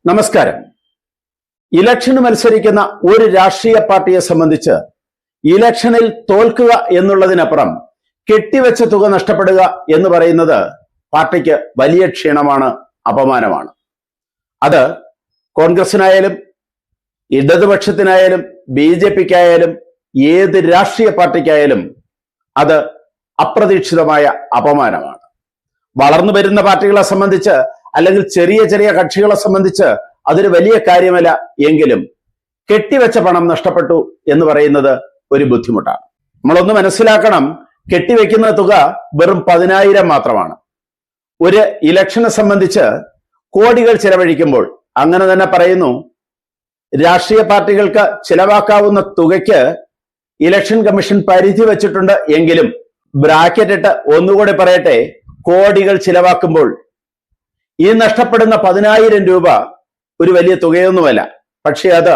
നമസ്കാരം. ഇലക്ഷന് മത്സരിക്കുന്ന ഒരു രാഷ്ട്രീയ പാർട്ടിയെ സംബന്ധിച്ച് ഇലക്ഷനിൽ തോൽക്കുക എന്നുള്ളതിനപ്പുറം കെട്ടിവെച്ച തുക നഷ്ടപ്പെടുക എന്ന് പറയുന്നത് പാർട്ടിക്ക് വലിയ ക്ഷീണമാണ്, അപമാനമാണ്. അത് കോൺഗ്രസിനായാലും ഇടതുപക്ഷത്തിനായാലും BJPക്കായാലും ഏത് രാഷ്ട്രീയ പാർട്ടിക്കായാലും അത് അപ്രതീക്ഷിതമായ അപമാനമാണ്. വളർന്നു വരുന്ന പാർട്ടികളെ സംബന്ധിച്ച് അല്ലെങ്കിൽ ചെറിയ ചെറിയ കക്ഷികളെ സംബന്ധിച്ച് അതൊരു വലിയ കാര്യമല്ല. എങ്കിലും കെട്ടിവെച്ച പണം നഷ്ടപ്പെട്ടു എന്ന് പറയുന്നത് ഒരു ബുദ്ധിമുട്ടാണ്. നമ്മളൊന്ന് മനസ്സിലാക്കണം, കെട്ടിവെക്കുന്ന തുക വെറും 10,000 മാത്രമാണ്. ഒരു ഇലക്ഷനെ സംബന്ധിച്ച് കോടികൾ ചെലവഴിക്കുമ്പോൾ, അങ്ങനെ തന്നെ പറയുന്നു, രാഷ്ട്രീയ പാർട്ടികൾക്ക് ചിലവാക്കാവുന്ന തുകയ്ക്ക് ഇലക്ഷൻ കമ്മീഷൻ പരിധി വെച്ചിട്ടുണ്ട്. എങ്കിലും ബ്രാക്കറ്റ് ഇട്ട് ഒന്നുകൂടി പറയട്ടെ, കോടികൾ ചിലവാക്കുമ്പോൾ ഈ നഷ്ടപ്പെടുന്ന 10,000 രൂപ ഒരു വലിയ തുകയൊന്നുമല്ല. പക്ഷെ അത്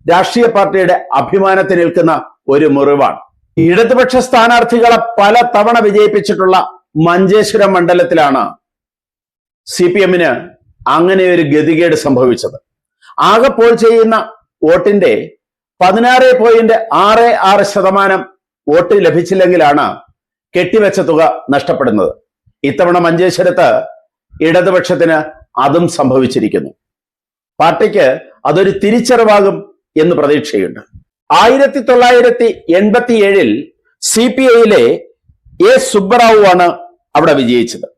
രാഷ്ട്രീയ പാർട്ടിയുടെ അഭിമാനത്തിന് നിൽക്കുന്ന ഒരു മുറിവാണ്. ഇടതുപക്ഷ സ്ഥാനാർത്ഥികളെ പല തവണ വിജയിപ്പിച്ചിട്ടുള്ള മഞ്ചേശ്വരം മണ്ഡലത്തിലാണ് CPM-ന് അങ്ങനെ ഒരു ഗതികേട് സംഭവിച്ചത്. ആകെ പോൾ ചെയ്യുന്ന വോട്ടിന്റെ 16.66% വോട്ട് ലഭിച്ചില്ലെങ്കിലാണ് കെട്ടിവെച്ച തുക നഷ്ടപ്പെടുന്നത്. ഇത്തവണ മഞ്ചേശ്വരത്ത് ഇടതുപക്ഷത്തിന് അതും സംഭവിച്ചിരിക്കുന്നു. പാർട്ടിക്ക് അതൊരു തിരിച്ചറിവാകും എന്ന് പ്രതീക്ഷയുണ്ട്. 1987 CPI-യിലെ A. സുബ്ബറാവു ആണ് അവിടെ വിജയിച്ചത്.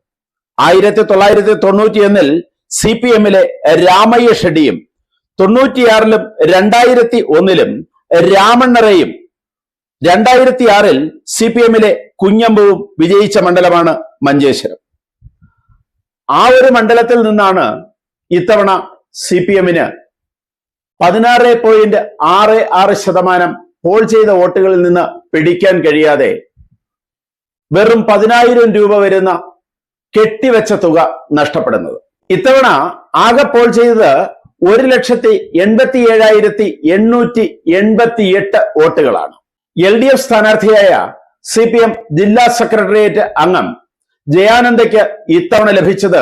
1991 CPM-ലെ രാമയ്യ ഷെഡിയും 96-ലും 2001-ലും രാമണ്ണറയും 2006 CPM-ലെ കുഞ്ഞമ്പുവും വിജയിച്ച മണ്ഡലമാണ് മഞ്ചേശ്വരം. ആ ഒരു മണ്ഡലത്തിൽ നിന്നാണ് ഇത്തവണ CPM-ന് 16.66% പോൾ ചെയ്ത വോട്ടുകളിൽ നിന്ന് പിടിക്കാൻ കഴിയാതെ വെറും 10,000 രൂപ വരുന്ന കെട്ടിവെച്ച തുക നഷ്ടപ്പെടുന്നത്. ഇത്തവണ ആകെ പോൾ ചെയ്തത് 1,87,888 വോട്ടുകളാണ്. LDF സ്ഥാനാർത്ഥിയായ CPM ജില്ലാ സെക്രട്ടേറിയറ്റ് അംഗം ജയാനന്ദയ്ക്ക് ഇത്തവണ ലഭിച്ചത്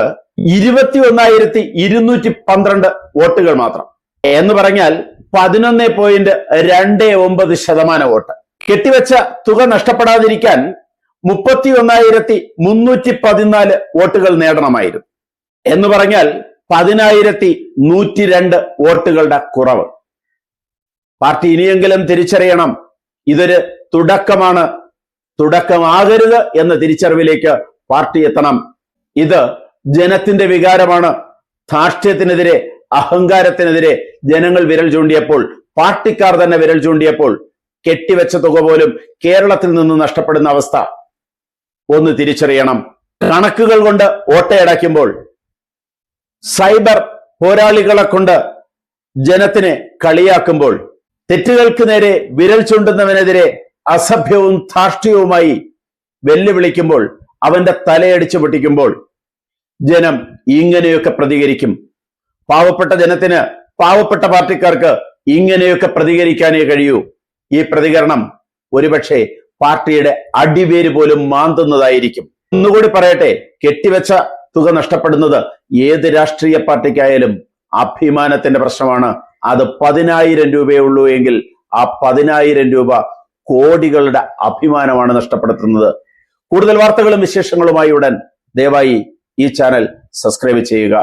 21,212 വോട്ടുകൾ മാത്രം. എന്ന് പറഞ്ഞാൽ 11.29% വോട്ട്. കെട്ടിവെച്ച തുക നഷ്ടപ്പെടാതിരിക്കാൻ 31,314 വോട്ടുകൾ നേടണമായിരുന്നു. എന്ന് പറഞ്ഞാൽ 10,102 വോട്ടുകളുടെ കുറവ്. പാർട്ടി ഇനിയെങ്കിലും തിരിച്ചറിയണം, ഇതൊരു തുടക്കമാണ്, തുടക്കമാകരുത് എന്ന തിരിച്ചറിവിലേക്ക് പാർട്ടി എത്തണം. ഇത് ജനത്തിന്റെ വികാരമാണ്. ധാർഷ്ട്യത്തിനെതിരെ, അഹങ്കാരത്തിനെതിരെ ജനങ്ങൾ വിരൽ ചൂണ്ടിയപ്പോൾ, പാർട്ടിക്കാർ തന്നെ വിരൽ ചൂണ്ടിയപ്പോൾ കെട്ടിവെച്ച തുക പോലും കേരളത്തിൽ നിന്ന് നഷ്ടപ്പെടുന്ന അവസ്ഥ ഒന്ന് തിരിച്ചറിയണം. കണക്കുകൾ കൊണ്ട് ഓട്ടയടയ്ക്കുമ്പോൾ, സൈബർ പോരാളികളെ കൊണ്ട് ജനത്തിനെ കളിയാക്കുമ്പോൾ, തെറ്റുകൾക്ക് നേരെ വിരൽ ചൂണ്ടുന്നവനെതിരെ അസഭ്യവും ധാർഷ്ട്യവുമായി വെല്ലുവിളിക്കുമ്പോൾ, അവന്റെ തലയടിച്ചു പൊട്ടിക്കുമ്പോൾ ജനം ഇങ്ങനെയൊക്കെ പ്രതികരിക്കും. പാവപ്പെട്ട ജനത്തിന്, പാവപ്പെട്ട പാർട്ടിക്കാർക്ക് ഇങ്ങനെയൊക്കെ പ്രതികരിക്കാനേ കഴിയൂ. ഈ പ്രതികരണം ഒരുപക്ഷെ പാർട്ടിയുടെ അടിവേര് പോലും മാന്തുന്നതായിരിക്കും. ഒന്നുകൂടി പറയട്ടെ, കെട്ടിവെച്ച തുക നഷ്ടപ്പെടുന്നത് ഏത് രാഷ്ട്രീയ പാർട്ടിക്കായാലും അഭിമാനത്തിന്റെ പ്രശ്നമാണ്. അത് 10,000 രൂപയേ ഉള്ളൂ എങ്കിൽ ആ 10,000 രൂപ കോടികളുടെ അഭിമാനമാണ് നഷ്ടപ്പെടുത്തുന്നത്. കൂടുതൽ വാർത്തകളും വിശേഷങ്ങളുമായി ഉടൻ ദയവായി ഈ ചാനൽ സബ്സ്ക്രൈബ് ചെയ്യുക.